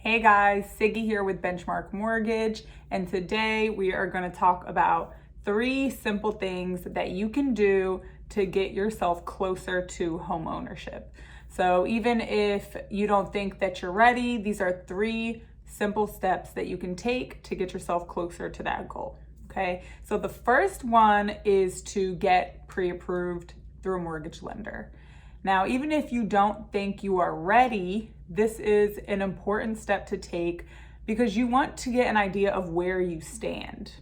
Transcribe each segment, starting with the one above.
Hey guys, Siggy here with Benchmark Mortgage, and today we are going to talk about 3 simple things that you can do to get yourself closer to home ownership. So even if you don't think that you're ready, these are 3 simple steps that you can take to get yourself closer to that goal. Okay, so the first one is to get pre-approved through a mortgage lender. Now, even if you don't think you are ready, this is an important step to take because you want to get an idea of where you stand.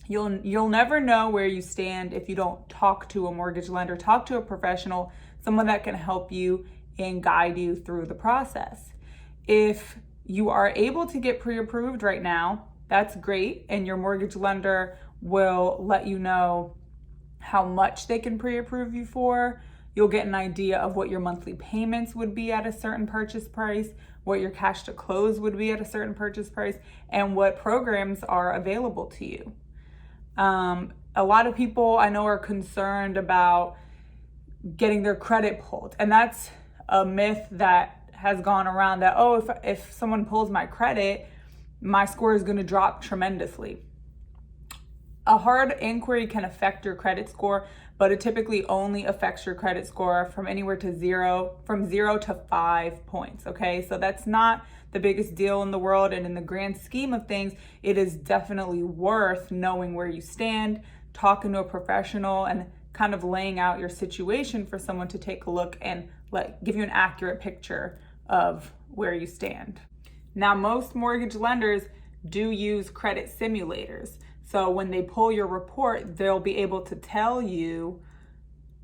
You'll never know where you stand if you don't talk to a mortgage lender, talk to a professional, someone that can help you and guide you through the process. If you are able to get pre-approved right now, that's great, and your mortgage lender will let you know how much they can pre-approve you for. You'll get an idea of what your monthly payments would be at a certain purchase price, what your cash to close would be at a certain purchase price, and what programs are available to you. A lot of people I know are concerned about getting their credit pulled, and that's a myth that has gone around that, if someone pulls my credit, my score is going to drop tremendously. A hard inquiry can affect your credit score, but it typically only affects your credit score from from 0 to 5 points, okay? So that's not the biggest deal in the world, and in the grand scheme of things, it is definitely worth knowing where you stand, talking to a professional, and kind of laying out your situation for someone to take a look and give you an accurate picture of where you stand. Now, most mortgage lenders do use credit simulators. So when they pull your report, they'll be able to tell you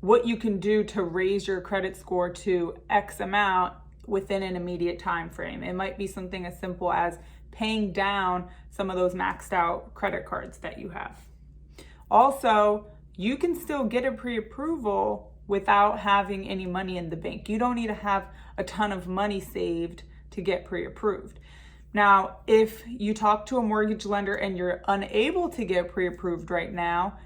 what you can do to raise your credit score to X amount within an immediate time frame. It might be something as simple as paying down some of those maxed out credit cards that you have. Also, you can still get a pre-approval without having any money in the bank. You don't need to have a ton of money saved to get pre-approved. Now, if you talk to a mortgage lender and you're unable to get pre-approved right now,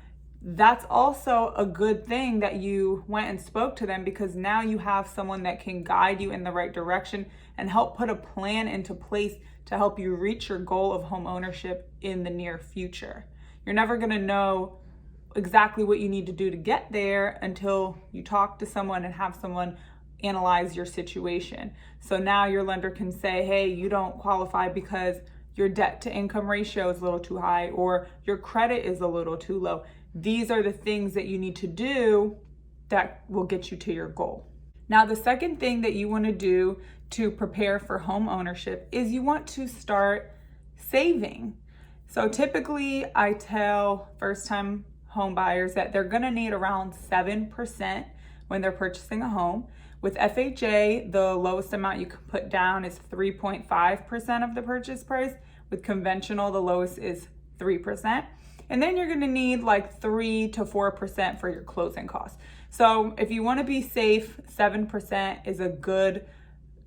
that's also a good thing that you went and spoke to them, because now you have someone that can guide you in the right direction and help put a plan into place to help you reach your goal of home ownership in the near future. You're never going to know exactly what you need to do to get there until you talk to someone and have someone analyze your situation. So now your lender can say, hey, you don't qualify because your debt to income ratio is a little too high, or your credit is a little too low. These are the things that you need to do that will get you to your goal. Now, the second thing that you want to do to prepare for home ownership is you want to start saving. So typically I tell first-time home buyers that they're going to need around 7% when they're purchasing a home. With FHA, the lowest amount you can put down is 3.5% of the purchase price. With conventional, the lowest is 3%. And then you're going to need like 3 to 4% for your closing costs. So if you want to be safe, 7% is a good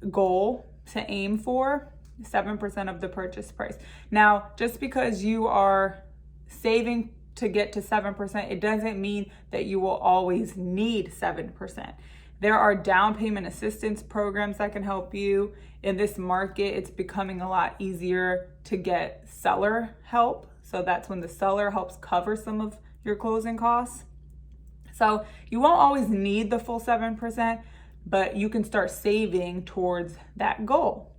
goal to aim for, 7% of the purchase price. Now, just because you are saving to get to 7%, it doesn't mean that you will always need 7%. There are down payment assistance programs that can help you. In this market, it's becoming a lot easier to get seller help. So that's when the seller helps cover some of your closing costs. So you won't always need the full 7%, but you can start saving towards that goal.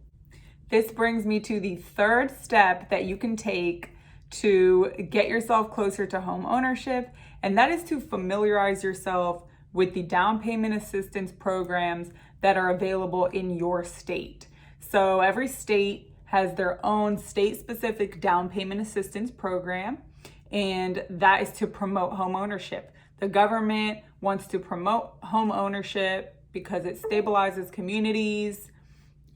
This brings me to the third step that you can take to get yourself closer to home ownership, and that is to familiarize yourself with the down payment assistance programs that are available in your state. So every state has their own state-specific down payment assistance program, and that is to promote home ownership. The government wants to promote home ownership because it stabilizes communities,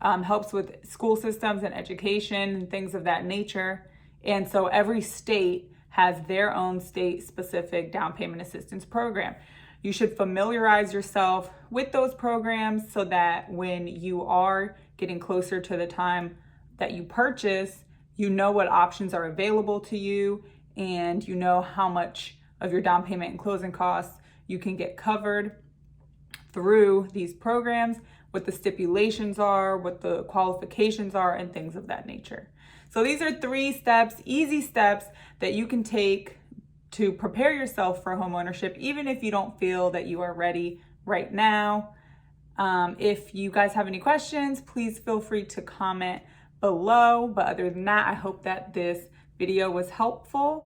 helps with school systems and education and things of that nature. And so every state has their own state-specific down payment assistance program. You should familiarize yourself with those programs so that when you are getting closer to the time that you purchase, you know what options are available to you, and you know how much of your down payment and closing costs you can get covered through these programs what the stipulations are, what the qualifications are, and things of that nature. So these are 3 steps, easy steps that you can take to prepare yourself for homeownership, even if you don't feel that you are ready right now. If you guys have any questions, please feel free to comment below. But other than that, I hope that this video was helpful.